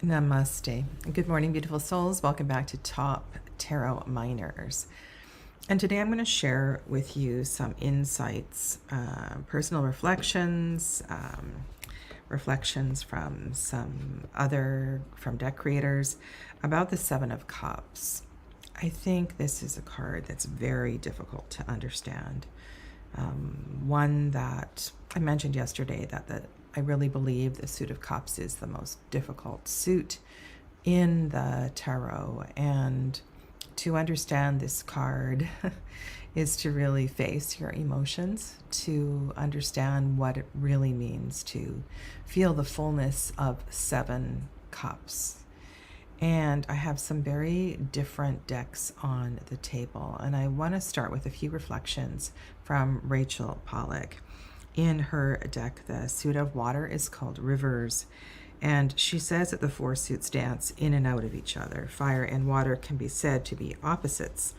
Namaste. Good morning, beautiful souls. Welcome back to Top Tarot Miners. And today I'm going to share with you some insights, personal reflections, reflections from from deck creators about the Seven of Cups. I think this is a card that's very difficult to understand. One that I mentioned yesterday that I really believe the suit of cups is the most difficult suit in the tarot, and to understand this card is to really face your emotions, to understand what it really means to feel the fullness of 7 cups. And I have some very different decks on the table, and I want to start with a few reflections from Rachel Pollack. In her deck, the suit of water is called Rivers, and she says that the 4 suits dance in and out of each other. Fire and water can be said to be opposites,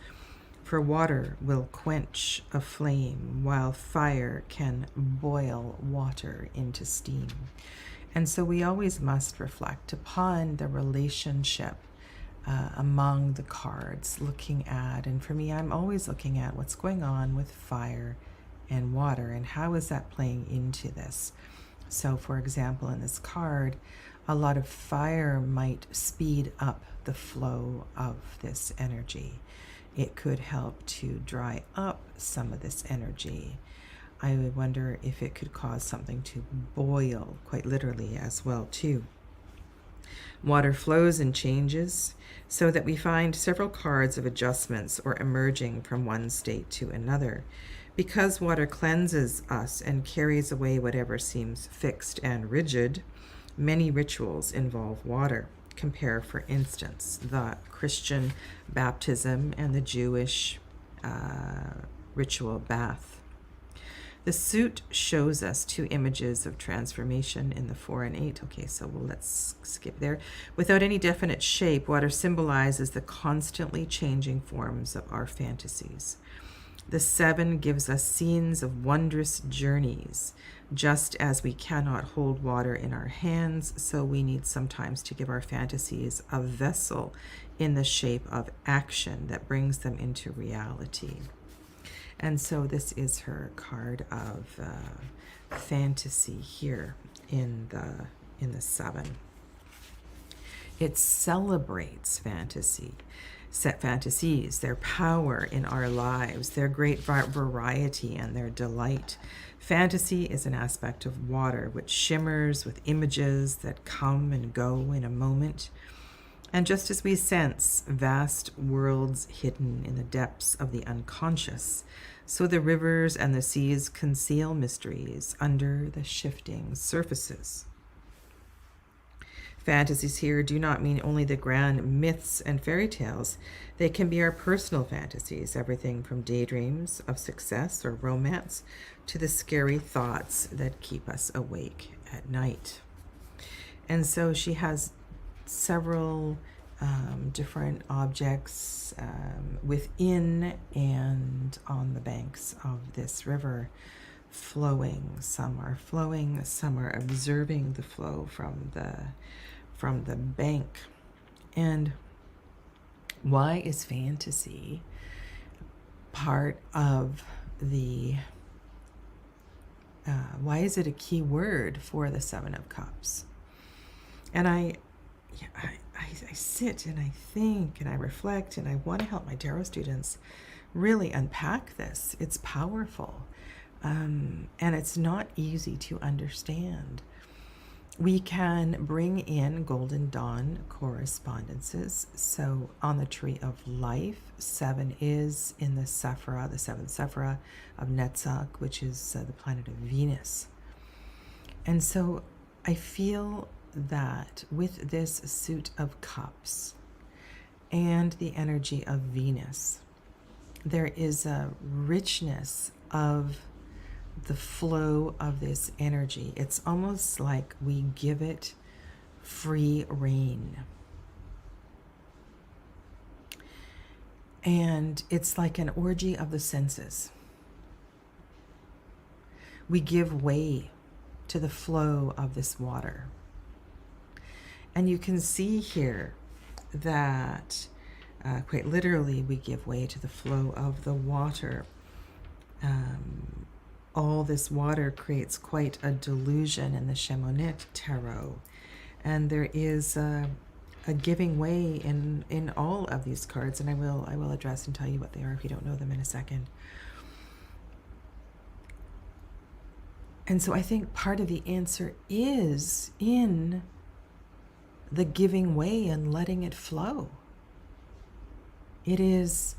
for water will quench a flame, while fire can boil water into steam. And so we always must reflect upon the relationship among the cards, looking at, and for me, I'm always looking at what's going on with fire and water, and how is that playing into this. So for example, in this card, a lot of fire might speed up the flow of this energy. It could help to dry up some of this energy. I would wonder if it could cause something to boil, quite literally as well too. Water flows and changes, so that we find several cards of adjustments or emerging from one state to another. Because water cleanses us and carries away whatever seems fixed and rigid, many rituals involve water. Compare, for instance, the Christian baptism and the Jewish ritual bath. The suit shows us 2 images of transformation in the 4 and 8. Okay, so let's skip there. Without any definite shape, water symbolizes the constantly changing forms of our fantasies. The 7 gives us scenes of wondrous journeys. Just as we cannot hold water in our hands, so we need sometimes to give our fantasies a vessel in the shape of action that brings them into reality. And so this is her card of fantasy here in the 7. It celebrates fantasies, their power in our lives, their great variety and their delight. Fantasy is an aspect of water which shimmers with images that come and go in a moment. And just as we sense vast worlds hidden in the depths of the unconscious, so the rivers and the seas conceal mysteries under the shifting surfaces. Fantasies here do not mean only the grand myths and fairy tales. They can be our personal fantasies, everything from daydreams of success or romance to the scary thoughts that keep us awake at night. And so she has several different objects within and on the banks of this river flowing. Some are flowing, some are observing the flow from the bank. And why is fantasy part of the why is it a key word for the 7 of Cups? And I sit and I think and I reflect, and I want to help my tarot students really unpack this. It's powerful, and it's not easy to understand. We can bring in Golden Dawn correspondences. So on the Tree of Life, 7 is in the Sephira, the 7th Sephira of Netzach, which is the planet of Venus. And so I feel that with this suit of cups and the energy of Venus, there is a richness of the flow of this energy. It's almost like we give it free rein. And it's like an orgy of the senses. We give way to the flow of this water. And you can see here that quite literally we give way to the flow of the water. All this water creates quite a delusion in the Chamonix tarot. And there is a giving way in all of these cards, and I will address and tell you what they are if you don't know them in a second. And so I think part of the answer is in the giving way and letting it flow. It is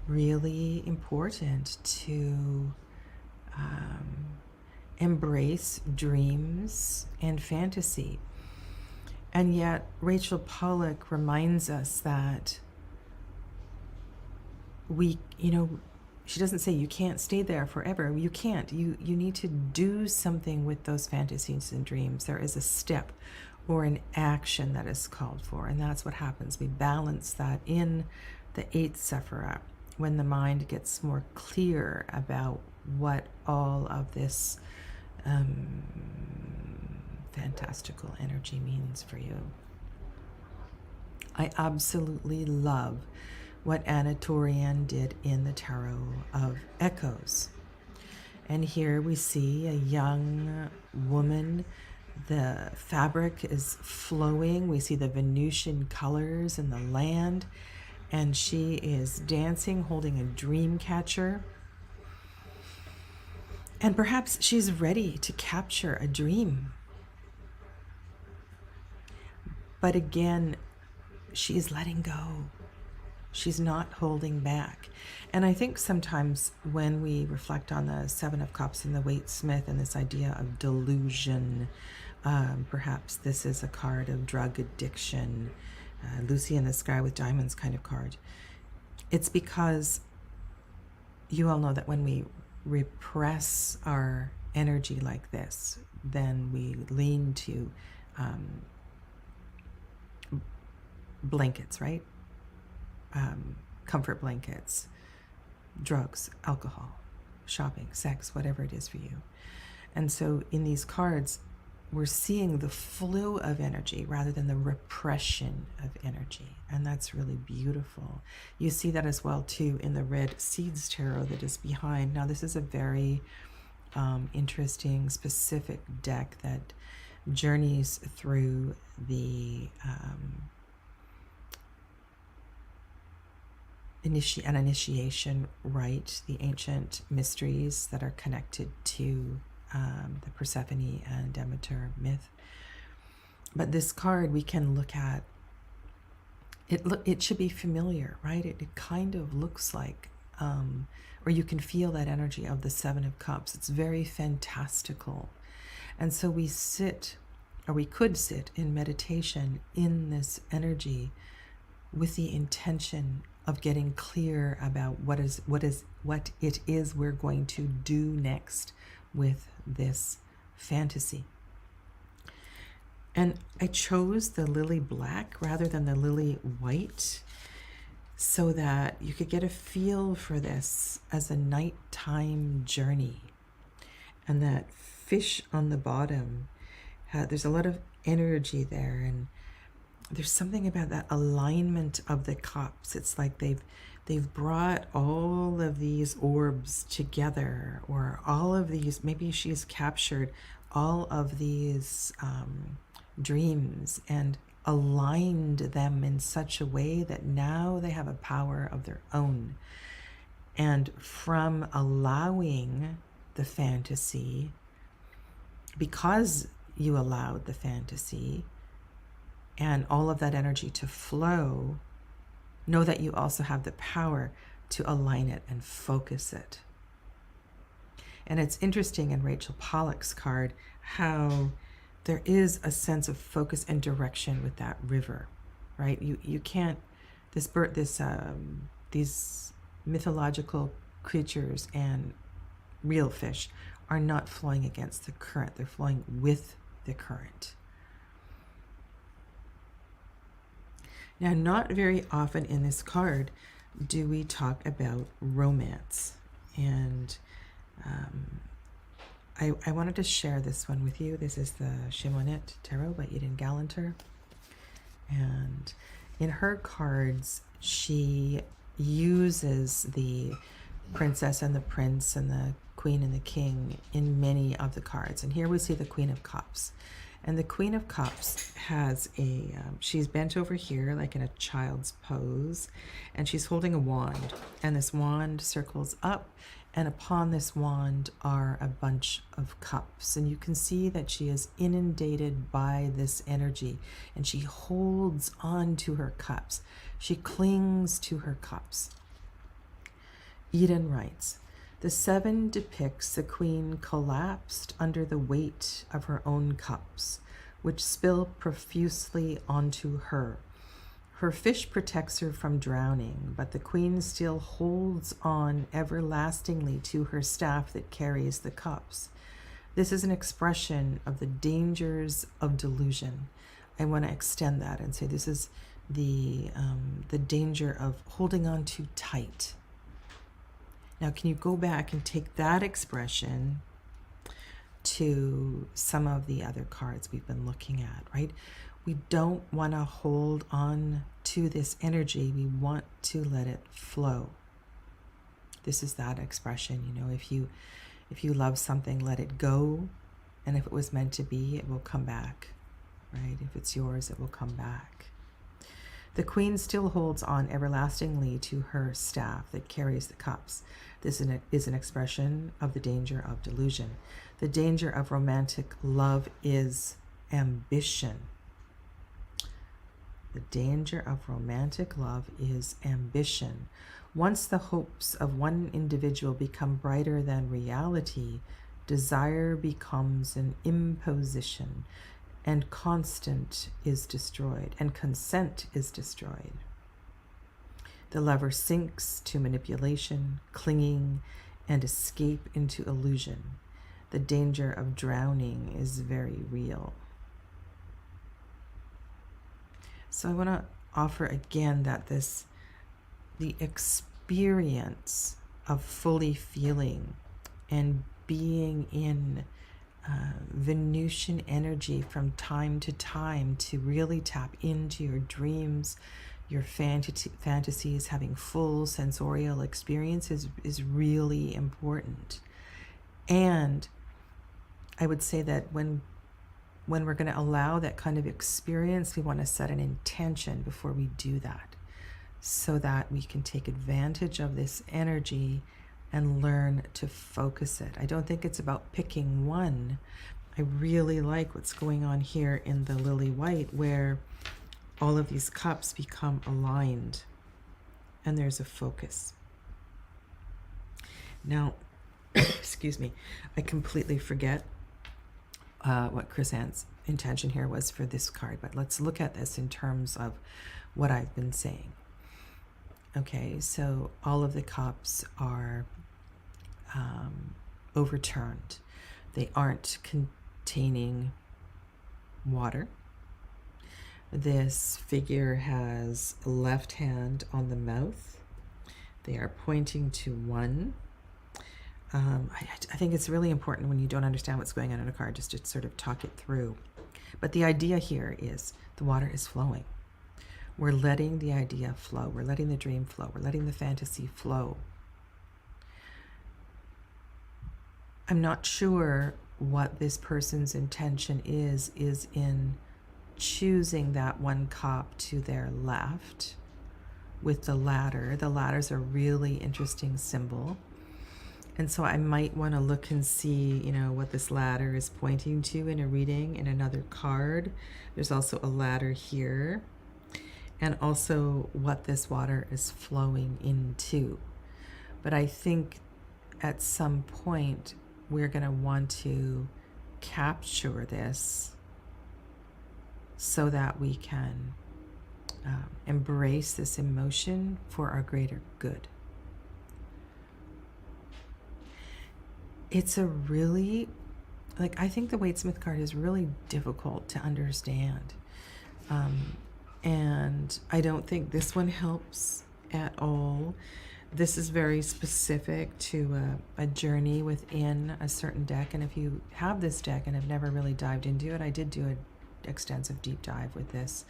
really important to embrace dreams and fantasy. And yet Rachel Pollack reminds us that she doesn't say you can't stay there forever. You can't. You need to do something with those fantasies and dreams. There is a step or an action that is called for, and that's what happens. We balance that in the 8th Sephirah when the mind gets more clear about what all of this fantastical energy means for you. I absolutely love what Anna Torian did in the Tarot of Echoes. And here we see a young woman. The fabric is flowing. We see the Venusian colors in the land. And she is dancing, holding a dream catcher. And perhaps she's ready to capture a dream. But again, she is letting go. She's not holding back. And I think sometimes when we reflect on the 7 of Cups and the Waite Smith and this idea of delusion, perhaps this is a card of drug addiction, Lucy in the Sky with Diamonds kind of card. It's because you all know that when we repress our energy like this, then we lean to blankets, right? Comfort blankets, drugs, alcohol, shopping, sex, whatever it is for you. And so in these cards, we're seeing the flow of energy rather than the repression of energy. And that's really beautiful. You see that as well, too, in the Red Seeds Tarot that is behind. Now, this is a very interesting, specific deck that journeys through the an initiation rite, the ancient mysteries that are connected to the Persephone and Demeter myth. But this card we can look at, it should be familiar, right? It kind of looks like, or you can feel that energy of the 7 of Cups. It's very fantastical. And so we sit, or we could sit in meditation in this energy with the intention of getting clear about what it is we're going to do next with this fantasy. And I chose the lily black rather than the lily white so that you could get a feel for this as a nighttime journey. And that fish on the bottom, there's a lot of energy there, and there's something about that alignment of the cups. It's like they've brought all of these orbs together, or all of these, maybe she's captured all of these dreams and aligned them in such a way that now they have a power of their own. And from allowing the fantasy, because you allowed the fantasy and all of that energy to flow, know that you also have the power to align it and focus it. And it's interesting in Rachel Pollack's card how there is a sense of focus and direction with that river, right? You can't, these mythological creatures and real fish are not flowing against the current. They're flowing with the current. Now, not very often in this card do we talk about romance. And I wanted to share this one with you. This is the Chamonix Tarot by Eden Gallanter. And in her cards, she uses the princess and the prince and the queen and the king in many of the cards. And here we see the Queen of Cups. And the Queen of Cups has she's bent over here like in a child's pose, and she's holding a wand. And this wand circles up, and upon this wand are a bunch of cups. And you can see that she is inundated by this energy, and she holds on to her cups. She clings to her cups. Eden writes, "The 7 depicts the queen collapsed under the weight of her own cups, which spill profusely onto her. Her fish protects her from drowning, but the queen still holds on everlastingly to her staff that carries the cups. This is an expression of the dangers of delusion." I want to extend that and say this is the danger of holding on too tight. Now, can you go back and take that expression to some of the other cards we've been looking at, right? We don't want to hold on to this energy. We want to let it flow. This is that expression, you know, if you love something, let it go. And if it was meant to be, it will come back, right? If it's yours, it will come back. The queen still holds on everlastingly to her staff that carries the cups. This is an expression of the danger of delusion. The danger of romantic love is ambition. The danger of romantic love is ambition. Once the hopes of one individual become brighter than reality, desire becomes an imposition, and consent is destroyed. The lover sinks to manipulation, clinging, and escape into illusion. The danger of drowning is very real. So I want to offer again that the experience of fully feeling and being in Venusian energy from time to time to really tap into your dreams, your fantasies, having full sensorial experiences is really important. And I would say that when we're going to allow that kind of experience, we want to set an intention before we do that, so that we can take advantage of this energy and learn to focus it. I don't think it's about picking one. I really like what's going on here in the lily white, where all of these cups become aligned and there's a focus. Now, excuse me, I completely forget what Chris Ann's intention here was for this card, but let's look at this in terms of what I've been saying. Okay, so all of the cups are overturned. They aren't containing water. This figure has a left hand on the mouth. They are pointing to one. I think it's really important when you don't understand what's going on in a card just to sort of talk it through. But the idea here is the water is flowing. We're letting the idea flow. We're letting the dream flow. We're letting the fantasy flow. I'm not sure what this person's intention is in choosing that one cup to their left with the ladder. The ladder's a really interesting symbol. And so I might want to look and see, you know, what this ladder is pointing to in a reading in another card. There's also a ladder here, and also what this water is flowing into. But I think at some point we're going to want to capture this so that we can embrace this emotion for our greater good. It's a really, I think the Waite-Smith card is really difficult to understand. And I don't think this one helps at all. This is very specific to a journey within a certain deck. And if you have this deck and have never really dived into it, I did do an extensive deep dive with this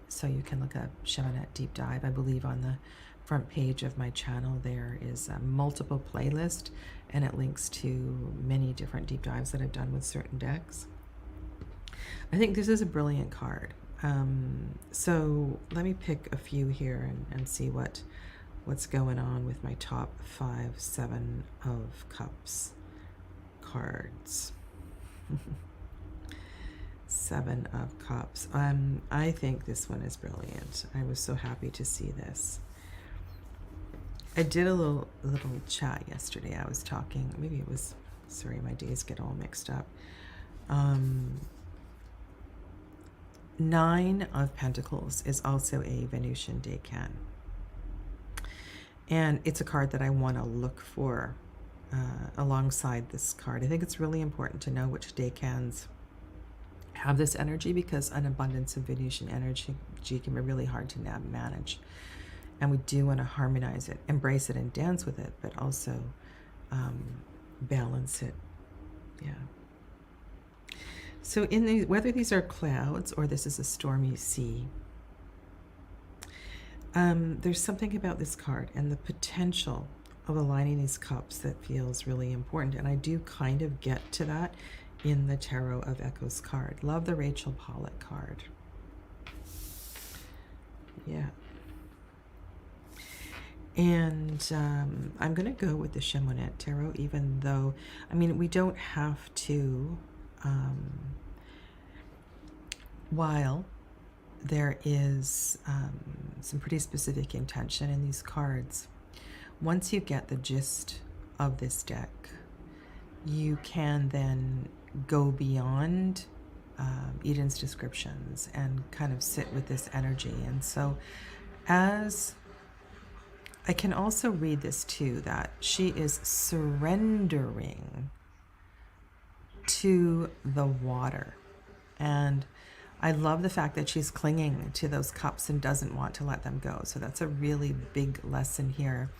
So you can look up Shamanet Deep Dive. I believe on the front page of my channel there is a multiple playlist, and it links to many different deep dives that I've done with certain decks. I think this is a brilliant card. So let me pick a few here and see what's going on with my top 5 7 of Cups cards. 7 of Cups. I think this one is brilliant. I was so happy to see this. I did a little chat yesterday. I was talking, maybe it was, sorry, my days get all mixed up. 9 of Pentacles is also a Venusian decan. And it's a card that I want to look for alongside this card. I think it's really important to know which decans have this energy, because an abundance of Venusian energy can be really hard to manage. And we do want to harmonize it, embrace it, and dance with it, but also balance it. Yeah. So in the, whether these are clouds or this is a stormy sea, there's something about this card and the potential of aligning these cups that feels really important. And I do kind of get to that in the Tarot of Echoes card. Love the Rachel Pollack card. Yeah. And I'm going to go with the Shamanet Tarot, even though, I mean, we don't have to, while there is some pretty specific intention in these cards, once you get the gist of this deck, you can then go beyond Eden's descriptions and kind of sit with this energy. And so as I can also read this too, that she is surrendering to the water. And I love the fact that she's clinging to those cups and doesn't want to let them go. So that's a really big lesson here.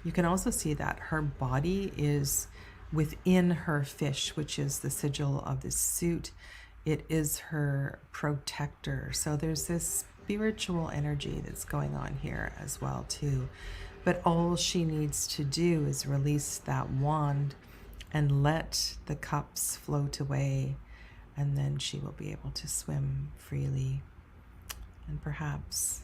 You can also see that her body is within her fish, which is the sigil of the suit. It is her protector. So there's this spiritual energy that's going on here as well too. But all she needs to do is release that wand and let the cups float away, and then she will be able to swim freely. And perhaps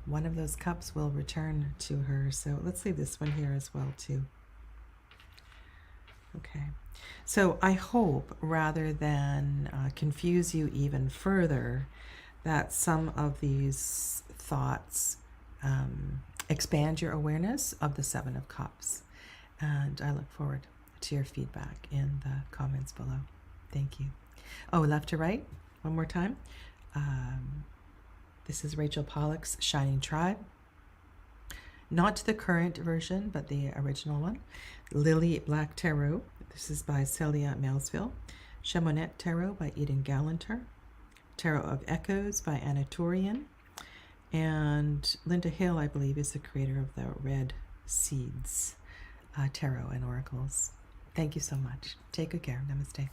one of those cups will return to her. So let's leave this one here as well too. Okay, so I hope, rather than confuse you even further, that some of these thoughts expand your awareness of the 7 of Cups. And I look forward to your feedback in the comments below. Thank you. Oh, left to right, one more time. This is Rachel Pollack's Shining Tribe. Not the current version, but the original one. Lily Black Tarot. This is by Celia Mailsville. Shamanet Tarot by Eden Gallanter. Tarot of Echoes by Anna Torian. And Linda Hill, I believe, is the creator of the Red Seeds Tarot and Oracles. Thank you so much. Take good care. Namaste.